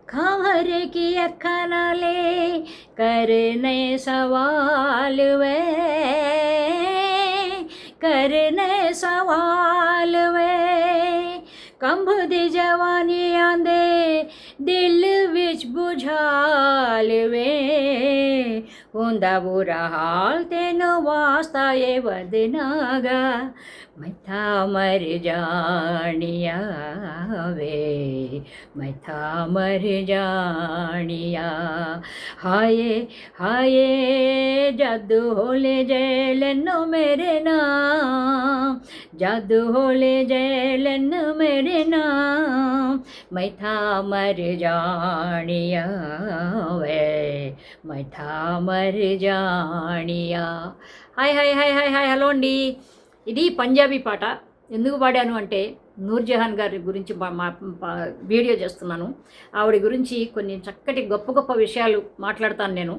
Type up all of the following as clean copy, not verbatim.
खबर की अखनले करने सवाल वे, करने सवाल वे। कंभ दी जवानी आंदे दिल विच बुझाल वे। हुंदा बुरा हाल तेनो वास्ता ये वदनागा, मैं था मर जानिया वे, मैं था मर जानिया। हाय हाय जादू होले जैलन मेरे नाम, जादू होले जैलन मेरे नाम, मैं था मर जानिया वे, मैं था मर जानिया। Hi hi hi hi hi hello అండి. ఇది పంజాబీ పాట. ఎందుకు పాడాను అంటే నూర్జహాన్ గారి గురించి వీడియో చేస్తున్నాను. ఆవిడ గురించి కొన్ని చక్కటి గొప్ప గొప్ప విషయాలు మాట్లాడతాను నేను.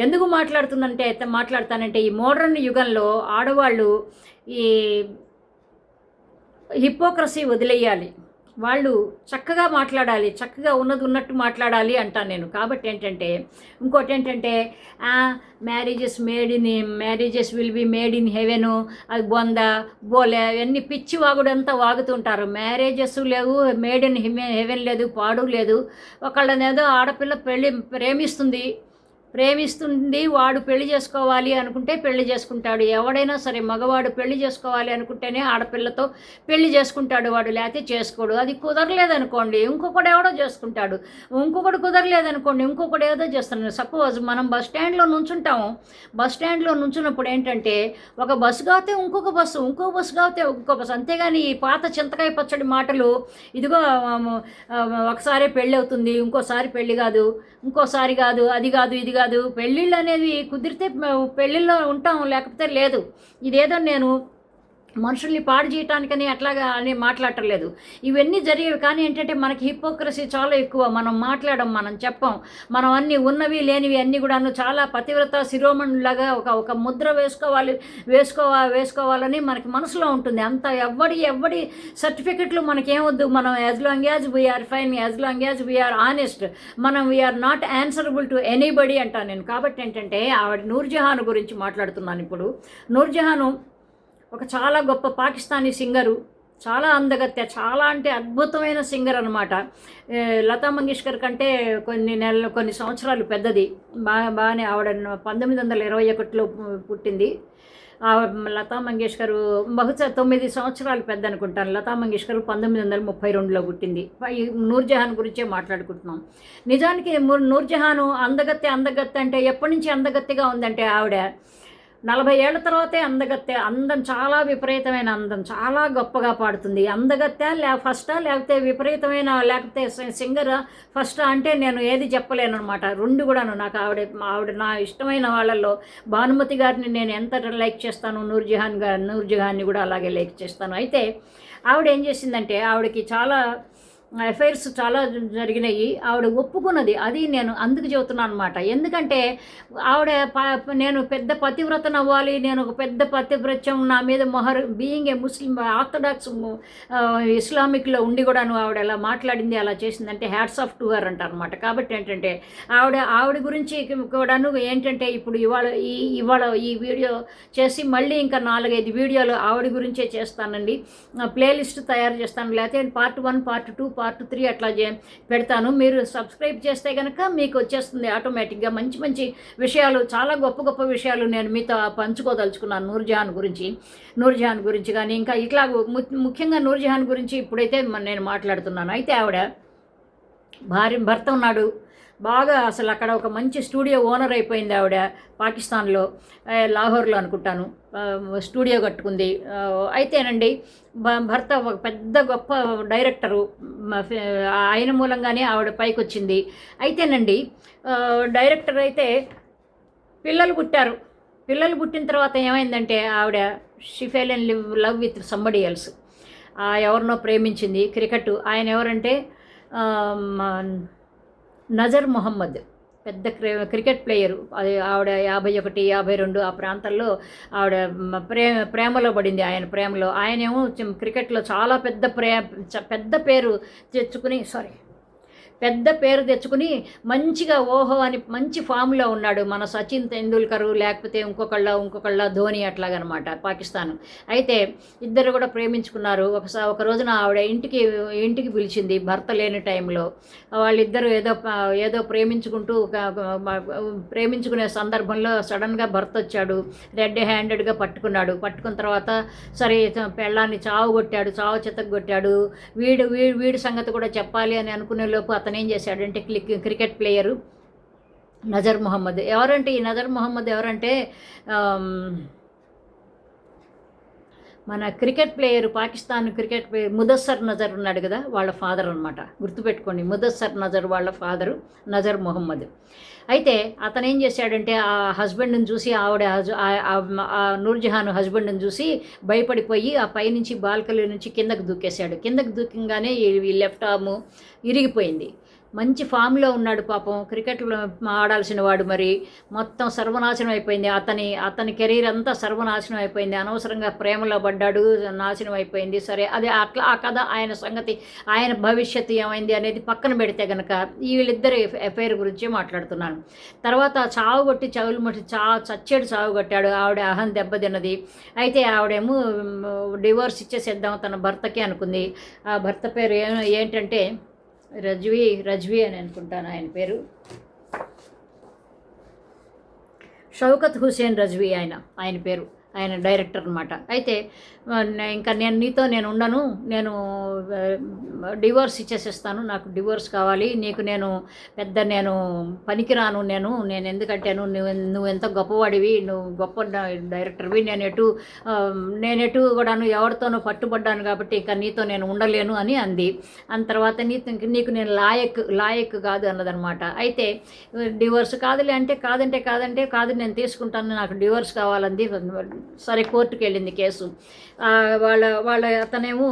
ఎందుకు మాట్లాడతానంటే ఈ మోడర్న్ యుగంలో ఆడవాళ్ళు ఈ హిపోక్రసీ వదిలేయాలి, వాళ్ళు చక్కగా మాట్లాడాలి, చక్కగా ఉన్నది ఉన్నట్టు మాట్లాడాలి అంటాను నేను. కాబట్టి ఏంటంటే ఇంకోటి ఏంటంటే marriages will be made in heaven, అది బోలే అవన్నీ పిచ్చి వాగుడంతా వాగుతుంటారు. మ్యారేజెస్ లేవు, మేడ్ ఇన్ హెవెన్ లేదు, పాడు లేదు. ఒకళ్ళనేదో ఆడపిల్ల ప్రేమిస్తుంది, వాడు పెళ్లి చేసుకోవాలి అనుకుంటే పెళ్లి చేసుకుంటాడు. ఎవడైనా సరే మగవాడు పెళ్లి చేసుకోవాలి అనుకుంటేనే ఆడపిల్లతో పెళ్లి చేసుకుంటాడు వాడు, లేకపోతే చేసుకోడు. అది కుదరలేదనుకోండి ఇంకొకడు ఎవడో చేసుకుంటాడు, ఇంకొకటి కుదరలేదనుకోండి ఇంకొకటి ఏదో చేస్తున్నాడు. సపోజ్ మనం బస్ స్టాండ్లో నుంచున్నప్పుడు ఏంటంటే ఒక బస్సు కాతే ఇంకొక బస్సు కాతే ఇంకో బస్సు, అంతేగాని ఈ పాత చింతకాయ పచ్చడి మాటలు, ఇదిగో ఒకసారి పెళ్ళి అవుతుంది, ఇంకోసారి పెళ్ళి కాదు, ఇంకోసారి కాదు, అది కాదు ఇది కాదు. పెళ్ళిళ్ళు అనేవి కుదిరితే పెళ్ళిళ్ళలో ఉంటాం, లేకపోతే లేదు. ఇదేదో నేను మనుషుల్ని పాడు చేయటానికని అట్లాగా అని మాట్లాడటలేదు. ఇవన్నీ జరిగేవి. కానీ ఏంటంటే మనకి హిపోక్రసీ చాలా ఎక్కువ. మనం మాట్లాడడం, మనం చెప్పం, మనం అన్నీ ఉన్నవి లేనివి అన్నీ కూడాను చాలా పతివ్రత శిరోమణులాగా ఒక ముద్ర వేసుకోవాలని మనకి మనసులో ఉంటుంది. అంత ఎవడి సర్టిఫికెట్లు మనకేమొద్దు. మనం as long as we are fine, as long as we are honest, మనం we are not answerable to anybody అంటాను నేను. కాబట్టి ఏంటంటే ఆవిడ నూర్జహాన్ గురించి మాట్లాడుతున్నాను ఇప్పుడు. నూర్జహాను ఒక చాలా గొప్ప పాకిస్తానీ సింగరు, చాలా అందగత్తె, చాలా అంటే అద్భుతమైన సింగర్ అనమాట. లతా మంగేష్కర్ కంటే కొన్ని సంవత్సరాలు పెద్దది. బాగానే ఆవిడ 1921లో పుట్టింది. లతా మంగేష్కర్ బహుశా 9 సంవత్సరాలు పెద్ద అనుకుంటాను. లతా మంగేష్కర్ 1932లో పుట్టింది. నూర్జహాన్ గురించే మాట్లాడుకుంటున్నాం. నిజానికి నూర్జహాను అందగత్తె అంటే ఎప్పటి నుంచి అందగత్తెగా ఉందంటే ఆవిడ 40 ఏళ్ల తర్వాతే అందగత్తె. అందం చాలా విపరీతమైన అందం, చాలా గొప్పగా పాడుతుంది. అందగత్తె ఫస్టా లేకపోతే విపరీతమైన లేకపోతే సింగరా ఫస్టా అంటే నేను ఏది చెప్పలేను అనమాట. రెండు కూడాను. నాకు ఆవిడ నా ఇష్టమైన వాళ్ళల్లో భానుమతి గారిని నేను ఎంత లైక్ చేస్తాను, నూర్జహాన్ని కూడా అలాగే లైక్ చేస్తాను. అయితే ఆవిడ ఏం చేసిందంటే ఆవిడకి చాలా అఫైర్స్ చాలా జరిగినాయి. ఆవిడ ఒప్పుకున్నది. అది నేను అందుకు చెబుతున్నాను అనమాట. ఎందుకంటే ఆవిడ నేను పెద్ద పతివ్రతను అవ్వాలి, నేను ఒక పెద్ద పతివ్రత్యం నా మీద బీయింగ్ ఏ ముస్లిం ఆర్థడాక్స్ ఇస్లామిక్లో ఉండి కూడాను ఆవిడ ఎలా మాట్లాడింది, అలా చేసిందంటే హ్యాట్స్ ఆఫ్ టు హర్ అంటారనమాట. కాబట్టి ఏంటంటే ఆవిడ గురించి కూడాను ఏంటంటే ఇప్పుడు ఇవాళ ఈ వీడియో చేసి మళ్ళీ ఇంకా 4-5 వీడియోలు ఆవిడ గురించే చేస్తానండి. ప్లేలిస్ట్ తయారు చేస్తాను, లేకపోతే పార్ట్ 1, పార్ట్ 2, పార్ట్ 3 అట్లా పెడతాను. మీరు సబ్స్క్రైబ్ చేస్తే కనుక మీకు వచ్చేస్తుంది ఆటోమేటిక్గా. మంచి విషయాలు, చాలా గొప్ప విషయాలు నేను మీతో పంచుకోదలుచుకున్నాను నూర్జహాన్ గురించి కానీ ఇంకా ఇట్లా ముఖ్యంగా నూర్జహాన్ గురించి ఇప్పుడైతే నేను మాట్లాడుతున్నాను. అయితే ఆవిడ భర్త ఉన్నాడు బాగా, అసలు అక్కడ ఒక మంచి స్టూడియో ఓనర్ అయిపోయింది ఆవిడ. పాకిస్తాన్లో లాహోర్లో అనుకుంటాను స్టూడియో కట్టుకుంది. అయితేనండి భర్త ఒక పెద్ద గొప్ప డైరెక్టరు, ఆయన మూలంగానే ఆవిడ పైకి వచ్చింది. అయితేనండి డైరెక్టర్ అయితే పిల్లలు పుట్టిన తర్వాత ఏమైందంటే ఆవిడ she fell in love with somebody else. ఎవరినో ప్రేమించింది. క్రికెట్ ఆయన ఎవరంటే నజర్ మొహమ్మద్, పెద్ద క్రికెట్ ప్లేయరు. అది ఆవిడ 51, 52 ఆ ప్రాంతాల్లో ఆవిడ ప్రేమలో పడింది. ఆయనేమో క్రికెట్లో చాలా పెద్ద పేరు పెద్ద పేరు తెచ్చుకుని మంచిగా ఓహో అని మంచి ఫామ్లో ఉన్నాడు మన సచిన్ తెండూల్కరు, లేకపోతే ఇంకొకళ్ళ ధోని అట్లాగనమాట పాకిస్తాన్. అయితే ఇద్దరు కూడా ప్రేమించుకున్నారు. ఒక రోజున ఆవిడ ఇంటికి పిలిచింది భర్త లేని టైంలో. వాళ్ళిద్దరూ ఏదో ప్రేమించుకునే సందర్భంలో సడన్గా భర్త వచ్చాడు, రెడ్ హ్యాండెడ్గా పట్టుకున్న తర్వాత సరే పెళ్ళాన్ని చావు చెత్తగొట్టాడు. వీడి సంగతి కూడా చెప్పాలి అని అనుకునే లోపు అతను ఏం చేశాడంటే క్రికెట్ ప్లేయరు నజర్ మొహమ్మద్. ఎవరంటే ఈ నజర్ మొహమ్మద్ ఎవరంటే మన cricket player, Pakistan cricket player Mudassar Nazar ఉన్నాడు కదా, వాళ్ళ ఫాదర్ అనమాట. గుర్తుపెట్టుకోండి, ముదస్సర్ నజర్ వాళ్ళ ఫాదరు నజర్ మొహమ్మద్. అయితే అతను ఏం చేశాడంటే ఆ హస్బెండ్ని చూసి నూర్జహాన్ హస్బెండ్ని చూసి భయపడిపోయి ఆ పైనుంచి బాల్కనీ నుంచి కిందకు దూకేశాడు. కిందకు దూకంగానే ఈ లెఫ్ట్ ఆర్మ్ ఇరిగిపోయింది. మంచి ఫామ్లో ఉన్నాడు పాపం, క్రికెట్లో ఆడాల్సిన వాడు, మరి మొత్తం సర్వనాశనం అయిపోయింది. అతని కెరీర్ అంతా సర్వనాశనం అయిపోయింది. అనవసరంగా ప్రేమలో పడ్డాడు, నాశనం అయిపోయింది. సరే, అది అట్లా ఆ కథ, ఆయన సంగతి, ఆయన భవిష్యత్తు ఏమైంది అనేది పక్కన పెడితే కనుక వీళ్ళిద్దరి అఫైర్ గురించి మాట్లాడుతున్నాను. తర్వాత చావు కొట్టాడు. ఆవిడ అహం దెబ్బతిన్నది. అయితే ఆవిడేమో డివోర్స్ ఇచ్చేసేద్దాం తన భర్తకి అనుకుంది. ఆ భర్త పేరు ఏంటంటే రజ్వీ అని అనుకుంటాను ఆయన పేరు. షౌకత్ హుసేన్ రజ్వీ ఆయన పేరు. ఆయన డైరెక్టర్ అనమాట. అయితే ఇంకా నేను ఉండను, నేను డివోర్స్ ఇచ్చేసేస్తాను, నాకు డివోర్స్ కావాలి, నేను పనికిరాను, నేను ఎందుకంటే నువ్వు ఎంత గొప్పవాడివి, నువ్వు గొప్ప డైరెక్టర్వి, నేను ఎటు కూడాను ఎవరితోనూ పట్టుబడ్డాను కాబట్టి ఇక నీతో నేను ఉండలేను అని అంది. అంత తర్వాత నీకు నేను లాయక్ కాదు అన్నదనమాట. అయితే డివోర్స్ కాదులే అంటే కాదు నేను తీసుకుంటాను, నాకు డివోర్స్ కావాలంది. సరే, కోర్టుకు వెళ్ళింది కేసు. వాళ్ళ అతనేమో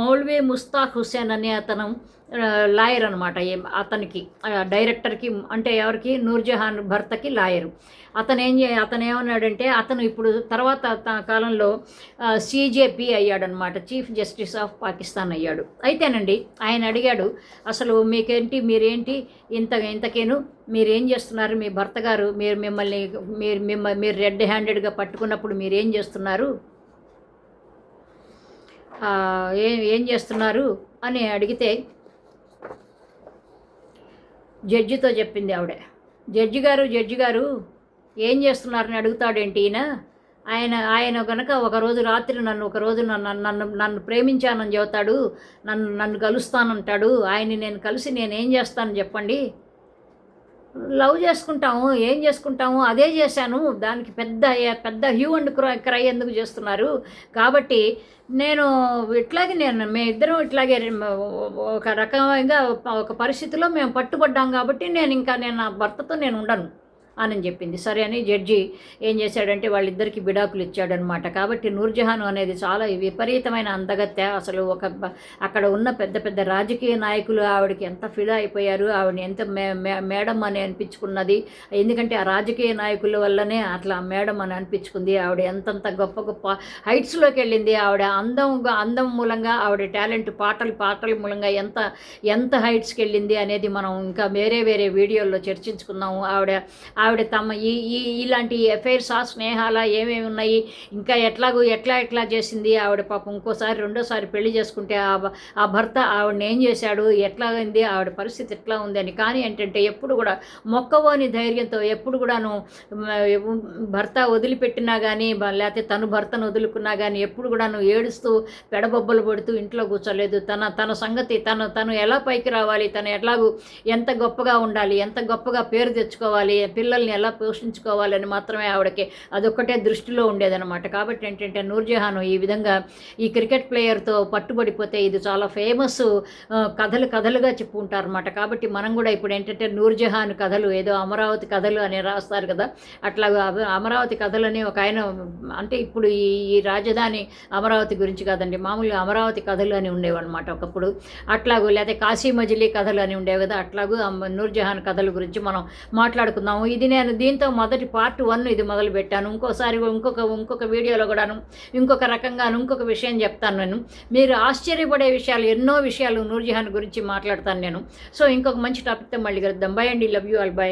మౌల్వీ ముస్తాక్ హుస్సేన్ అనే అతను లాయర్ అనమాట. అతనికి డైరెక్టర్కి, అంటే ఎవరికి, నూర్జహాన్ భర్తకి లాయరు. అతను ఏమన్నాడంటే అతను ఇప్పుడు తర్వాత కాలంలో CJP అయ్యాడనమాట, చీఫ్ జస్టిస్ ఆఫ్ పాకిస్తాన్ అయ్యాడు. అయితేనండి ఆయన అడిగాడు, అసలు మీరేంటి ఇంతకేను మీరేం చేస్తున్నారు, మీ భర్త గారు మీరు రెడ్ హ్యాండెడ్గా పట్టుకున్నప్పుడు మీరేం చేస్తున్నారు, ఏం చేస్తున్నారు అని అడిగితే జడ్జితో చెప్పింది ఆవిడ. జడ్జి గారు ఏం చేస్తున్నారని అడుగుతాడేంటి ఆయన కనుక ఒకరోజు రాత్రి నన్ను ప్రేమించానని చెబుతాడు, నన్ను కలుస్తానంటాడు. నేను కలిసి నేనేం చేస్తాను చెప్పండి, లవ్ ఏం చేసుకుంటాము, అదే చేశాను, దానికి పెద్ద హ్యూ అండ్ క్రై ఎందుకు చేస్తున్నారు? కాబట్టి మేమిద్దరం ఇట్లాగే ఒక రకంగా ఒక పరిస్థితిలో మేము పట్టుబడ్డాం కాబట్టి నేను నా భర్తతో ఉండను అని చెప్పింది. సరే అని జడ్జి ఏం చేశాడంటే వాళ్ళిద్దరికి విడాకులు ఇచ్చాడనమాట. కాబట్టి నూర్జహాన్ అనేది చాలా విపరీతమైన అందగత్తె. అసలు అక్కడ ఉన్న పెద్ద రాజకీయ నాయకులు ఆవిడకి ఎంత ఫిదా అయిపోయారు, ఆవిడని ఎంత మేడం అని అనిపించుకున్నది. ఎందుకంటే ఆ రాజకీయ నాయకుల వల్లనే అట్లా మేడం అని అనిపించుకుంది. ఆవిడ ఎంతంత గొప్ప హైట్స్లోకి వెళ్ళింది. ఆవిడ అందం మూలంగా, ఆవిడ టాలెంట్ పాటల మూలంగా ఎంత హైట్స్కి వెళ్ళింది అనేది మనం ఇంకా వేరే వీడియోల్లో చర్చించుకున్నాము. ఆవిడ ఇలాంటి అఫైర్స్, స్నేహాల ఏమేమి ఉన్నాయి, ఇంకా ఎట్లా చేసింది ఆవిడ. పాపం రెండోసారి పెళ్లి చేసుకుంటే ఆ భర్త ఆవిడని ఏం చేశాడు, ఎట్లా అయింది, ఆవిడ పరిస్థితి ఎట్లా ఉంది అని. కానీ ఏంటంటే ఎప్పుడు కూడా మొక్కవోని ధైర్యంతో, ఎప్పుడు కూడాను భర్త వదిలిపెట్టినా కానీ, లేకపోతే తను భర్తను వదులుకున్నా కానీ ఎప్పుడు కూడాను ఏడుస్తూ పెడబొబ్బలు పడుతూ ఇంట్లో కూర్చోలేదు. తన సంగతి, తను ఎలా పైకి రావాలి, తను ఎంత గొప్పగా ఉండాలి, ఎంత గొప్పగా పేరు తెచ్చుకోవాలి, పిల్లల్ని ఎలా పోషించుకోవాలని మాత్రమే ఆవిడకి అదొక్కటే దృష్టిలో ఉండేదన్నమాట. కాబట్టి ఏంటంటే నూర్జహాన్ ఈ విధంగా ఈ క్రికెట్ ప్లేయర్తో పట్టుబడిపోతే ఇది చాలా ఫేమస్ కథలుగా చెప్పుకుంటారన్నమాట. కాబట్టి మనం కూడా ఇప్పుడు ఏంటంటే నూర్జహాన్ కథలు, ఏదో అమరావతి కథలు అని రాస్తారు కదా, అట్లా అమరావతి కథలని ఒక ఆయన, అంటే ఇప్పుడు ఈ రాజధాని అమరావతి గురించి కాదండి, మామూలుగా అమరావతి కథలు అని ఉండేవన్నమాట ఒకప్పుడు. అట్లాగూ లేకపోతే కాశీ మజిలీ కథలు అని ఉండేవి కదా, అట్లాగూ నూర్జహాన్ కథల గురించి మనం మాట్లాడుకుందాము. ఇది నేను దీంతో మొదటి పార్ట్ 1 ఇది మొదలు పెట్టాను. ఇంకోసారి ఇంకొక వీడియోలో కూడాను ఇంకొక రకంగాను ఇంకొక విషయం చెప్తాను నేను. మీరు ఆశ్చర్యపడే విషయాలు, ఎన్నో విషయాలు నూర్జహాన్ గురించి మాట్లాడతాను నేను. సో ఇంకొక మంచి టాపిక్తో మళ్ళీ కలుద్దాం. బై అండి, లవ్ యూ ఆల్, బై.